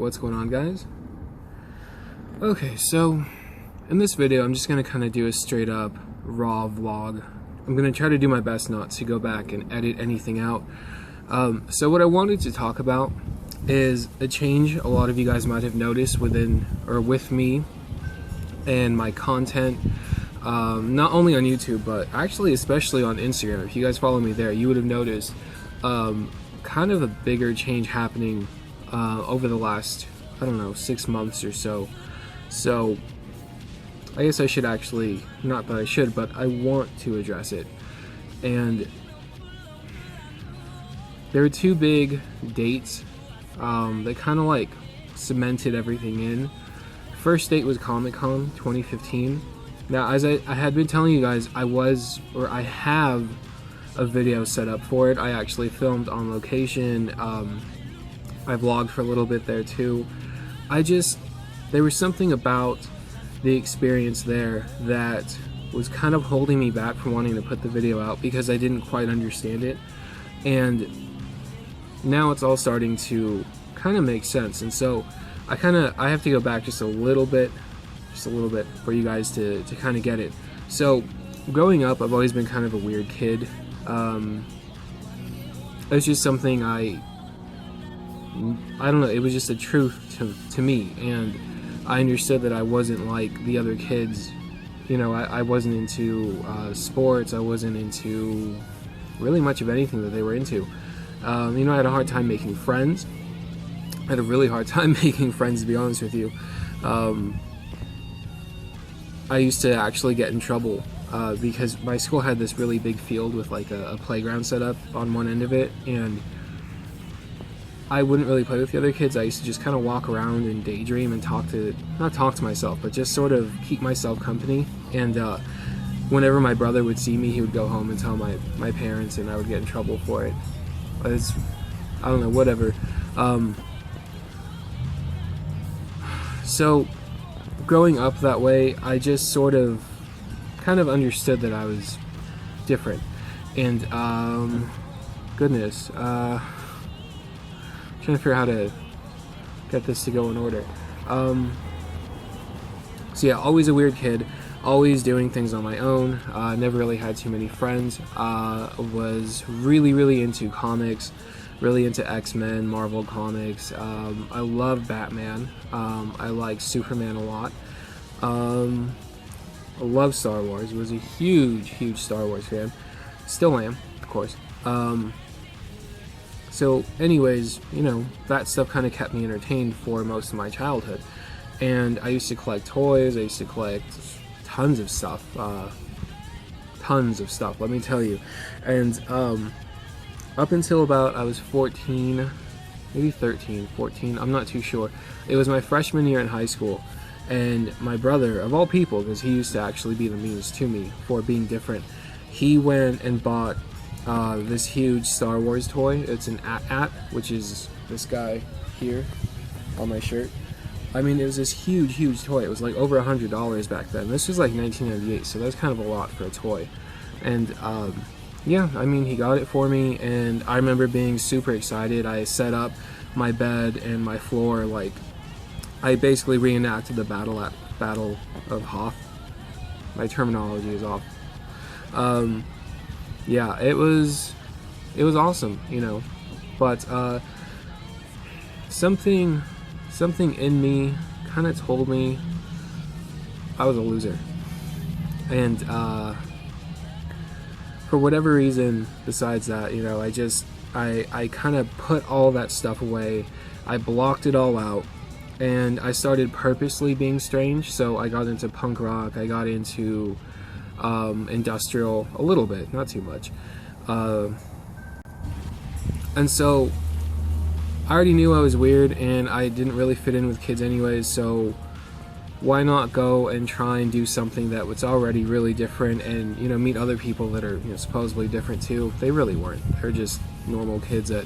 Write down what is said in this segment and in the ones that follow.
what's going on, guys? Okay, so in this video I'm just going to kind of do a straight up raw vlog. I'm going to try to do my best not to go back and edit anything out. So what I wanted to talk about is a change a lot of you guys might have noticed within or with me and my content, not only on YouTube but actually especially on Instagram. If you guys follow me there, you would have noticed kind of a bigger change happening over the last, I don't know, 6 months or so. So I guess I should actually, not that I should, but I want to address it. And there were two big dates that kind of like cemented everything in. First date was Comic-Con 2015. Now, as I had been telling you guys, I have a video set up for it. I actually filmed on location. I vlogged for a little bit there too. There was something about the experience there that was kind of holding me back from wanting to put the video out because I didn't quite understand it. And now it's all starting to kind of make sense. And so I have to go back just a little bit for you guys to kind of get it. So growing up, I've always been kind of a weird kid. It's just something I don't know, it was just a truth to me, and I understood that I wasn't like the other kids. You know, I wasn't into sports, I wasn't into really much of anything that they were into. You know, I had a hard time making friends. I had a really hard time making friends, to be honest with you. I used to actually get in trouble because my school had this really big field with like a playground set up on one end of it, and I wouldn't really play with the other kids. I used to just kind of walk around and daydream and not talk to myself, but just sort of keep myself company. And whenever my brother would see me, he would go home and tell my parents, and I would get in trouble for it. I don't know, whatever. So growing up that way, I just sort of kind of understood that I was different. And goodness, trying to figure out how to get this to go in order. So yeah, always a weird kid, always doing things on my own. Never really had too many friends. Was really into comics, really into X-Men, Marvel comics. I love Batman. I like Superman a lot. I love Star Wars. Was a huge Star Wars fan. Still am, of course. So anyways, you know, that stuff kind of kept me entertained for most of my childhood. And I used to collect toys, I used to collect tons of stuff, let me tell you. And up until about I was 14, maybe 13, 14, I'm not too sure. It was my freshman year in high school, and my brother, of all people, because he used to actually be the meanest to me for being different, he went and bought this huge Star Wars toy. It's an AT-AT, which is this guy here on my shirt. I mean, it was this huge toy. It was like over $100 back then. This was like 1998, so that's kind of a lot for a toy. And yeah, I mean, he got it for me, and I remember being super excited. I set up my bed and my floor, like I basically reenacted the Battle of Hoth. My terminology is off. Yeah, it was awesome, you know, but something in me kind of told me I was a loser, and for whatever reason besides that, you know, I kind of put all that stuff away. I blocked it all out, and I started purposely being strange. So I got into punk rock, I got into industrial a little bit, not too much, and so I already knew I was weird and I didn't really fit in with kids anyways, so why not go and try and do something that was already really different, and, you know, meet other people that are, you know, supposedly different too. They really weren't. They're just normal kids that,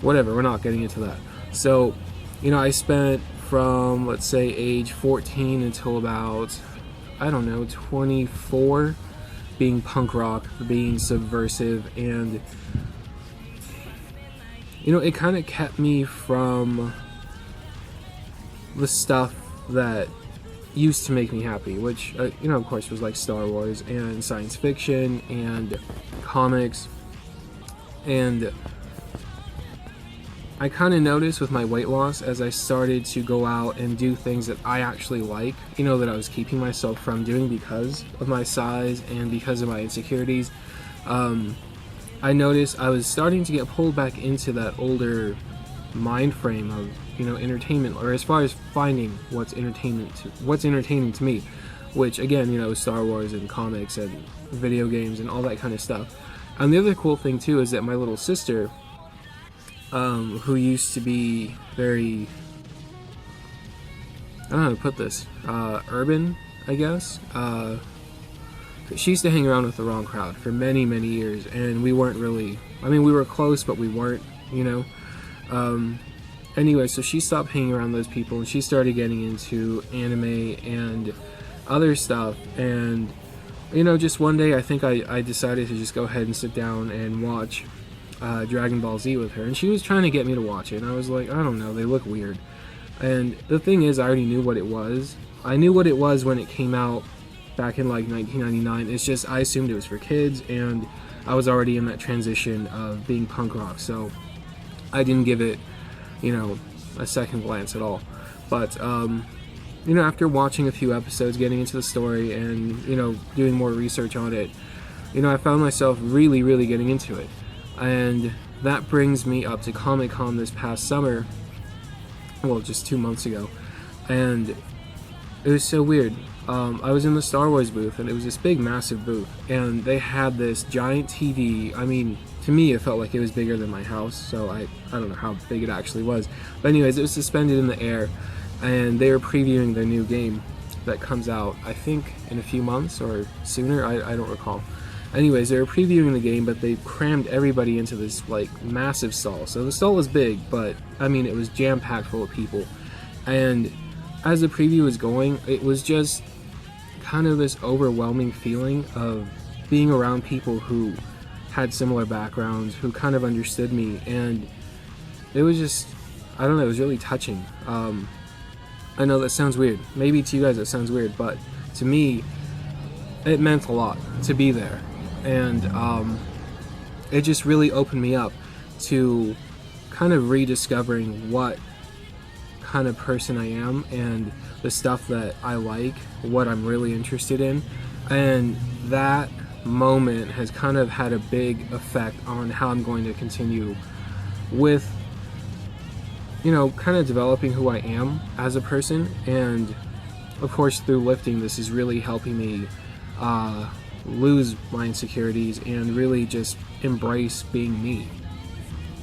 whatever, we're not getting into that. So, you know, I spent from, let's say, age 14 until about, I don't know, 24, being punk rock, being subversive, and, you know, it kind of kept me from the stuff that used to make me happy, which, of course was like Star Wars and science fiction and comics. And I kind of noticed with my weight loss, as I started to go out and do things that I actually like, that I was keeping myself from doing because of my size and because of my insecurities, I noticed I was starting to get pulled back into that older mind frame of, entertainment, or as far as finding what's entertaining to me, which again, is Star Wars and comics and video games and all that kind of stuff. And the other cool thing too is that my little sister, who used to be very, I don't know how to put this, urban, I guess. She used to hang around with the wrong crowd for many, many years, and we weren't really, we were close, but we weren't, Anyway, so she stopped hanging around those people, and she started getting into anime and other stuff, and, just one day I think I decided to just go ahead and sit down and watch Dragon Ball Z with her, and she was trying to get me to watch it, and I was like, I don't know, they look weird. And the thing is, I already knew what it was. I knew what it was when it came out back in like 1999. It's just I assumed it was for kids, and I was already in that transition of being punk rock, so I didn't give it, a second glance at all. But after watching a few episodes, getting into the story, and doing more research on it, I found myself really, really getting into it. And that brings me up to Comic-Con this past summer, well, just 2 months ago, and it was so weird. I was in the Star Wars booth, and it was this big, massive booth, and they had this giant TV. To me, it felt like it was bigger than my house, so I don't know how big it actually was. But anyways, it was suspended in the air, and they were previewing their new game that comes out, I think, in a few months or sooner. I don't recall. Anyways, they were previewing the game, but they crammed everybody into this, like, massive stall. So the stall was big, but, it was jam-packed full of people. And as the preview was going, it was just kind of this overwhelming feeling of being around people who had similar backgrounds, who kind of understood me, and it was just, I don't know, it was really touching. I know that sounds weird. Maybe to you guys it sounds weird, but to me, it meant a lot to be there. And it just really opened me up to kind of rediscovering what kind of person I am and the stuff that I like, what I'm really interested in. And that moment has kind of had a big effect on how I'm going to continue with, kind of developing who I am as a person. And of course, through lifting, this is really helping me lose my insecurities and really just embrace being me.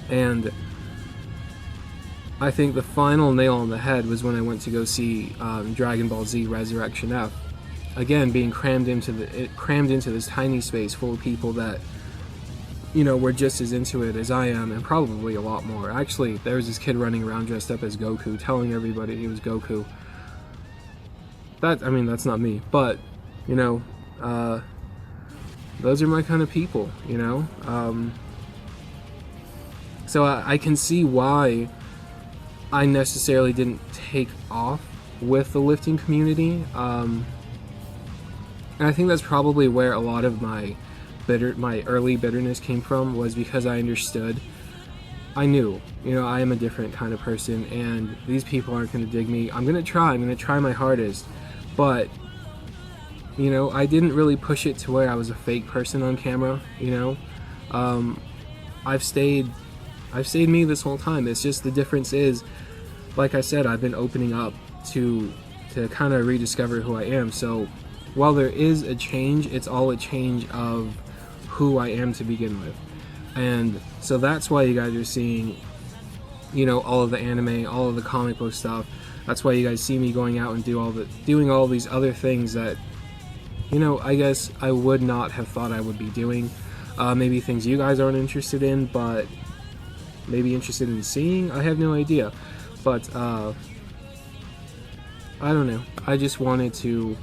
And I think the final nail on the head was when I went to go see Dragon Ball Z Resurrection F. Again, being crammed into this tiny space full of people that, were just as into it as I am, and probably a lot more. Actually, there was this kid running around dressed up as Goku, telling everybody he was Goku. That's not me, but, those are my kind of people, So I can see why I necessarily didn't take off with the lifting community. And I think that's probably where a lot of my early bitterness came from, was because I understood. I knew, I am a different kind of person, and these people aren't going to dig me. I'm going to try my hardest, but, I didn't really push it to where I was a fake person on camera, I've stayed me this whole time. It's just the difference is, like I said, I've been opening up to kind of rediscover who I am. So while there is a change, it's all a change of who I am to begin with. And so that's why you guys are seeing, all of the anime, all of the comic book stuff. That's why you guys see me going out and doing all these other things that, I guess I would not have thought I would be doing. Maybe things you guys aren't interested in, but maybe interested in seeing. I have no idea. But I don't know. I just wanted to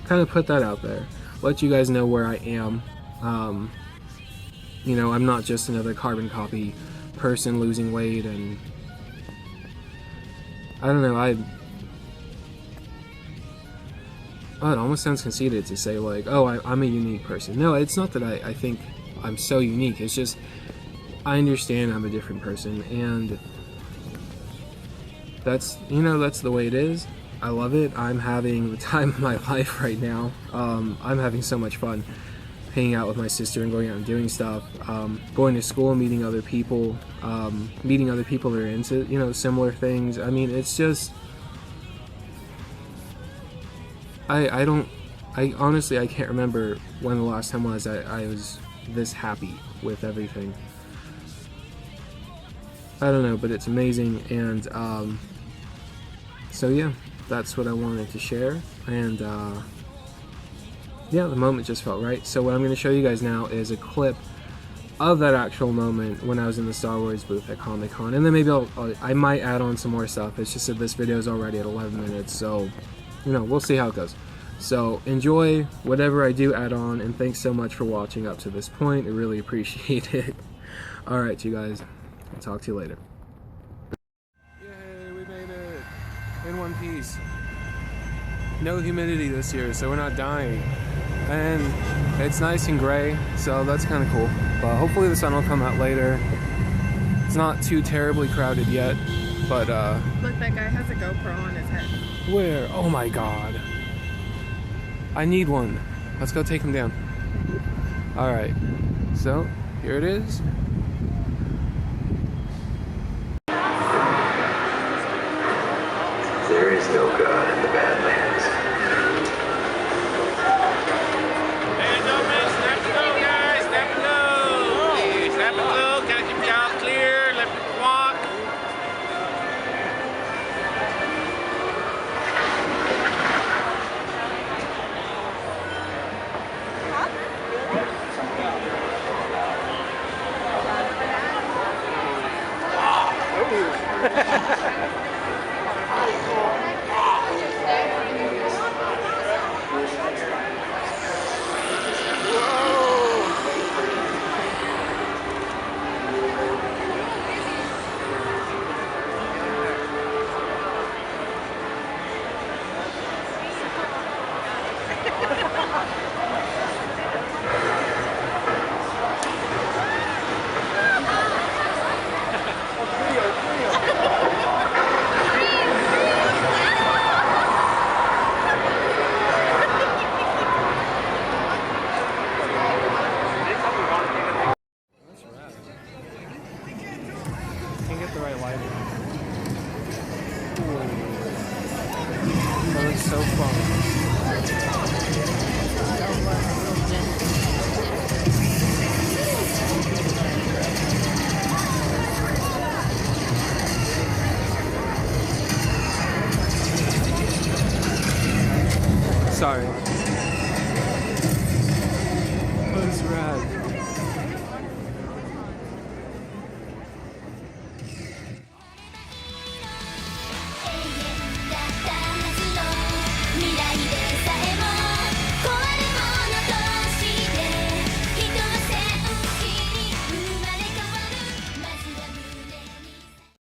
kind of put that out there, let you guys know where I am. I'm not just another carbon copy person losing weight, and I don't know, oh, it almost sounds conceited to say like, oh, I'm a unique person. No, it's not that I think I'm so unique. It's just I understand I'm a different person, and that's, you know, that's the way it is. I love it. I'm having the time of my life right now. I'm having so much fun hanging out with my sister and going out and doing stuff, going to school, meeting other people that are into, you know, similar things. I mean, it's just, I honestly, I can't remember when the last time was I was this happy with everything. I don't know, but it's amazing, and so yeah, that's what I wanted to share, and yeah, the moment just felt right. So what I'm going to show you guys now is a clip of that actual moment when I was in the Star Wars booth at Comic-Con, and then maybe I might add on some more stuff. It's just that this video is already at 11 minutes, so, you know, we'll see how it goes. So enjoy whatever I do add on, and thanks so much for watching up to this point. I really appreciate it. Alright, you guys, I'll talk to you later. Yay, we made it in one piece. No humidity this year, so we're not dying. And it's nice and gray, so that's kind of cool. But hopefully the sun will come out later. It's not too terribly crowded yet, but Look, that guy has a GoPro on his head. where? Oh my god. I need one. Let's go take him down. Alright, so here it is. There is no God in the Badlands. Hey, no, man, snap and go, guys. Snap and go. Hey, snap and go. Gotta keep y'all clear. Let people walk. Can't get the right lighting. Ooh. That looks so fun. Sorry. That was rad.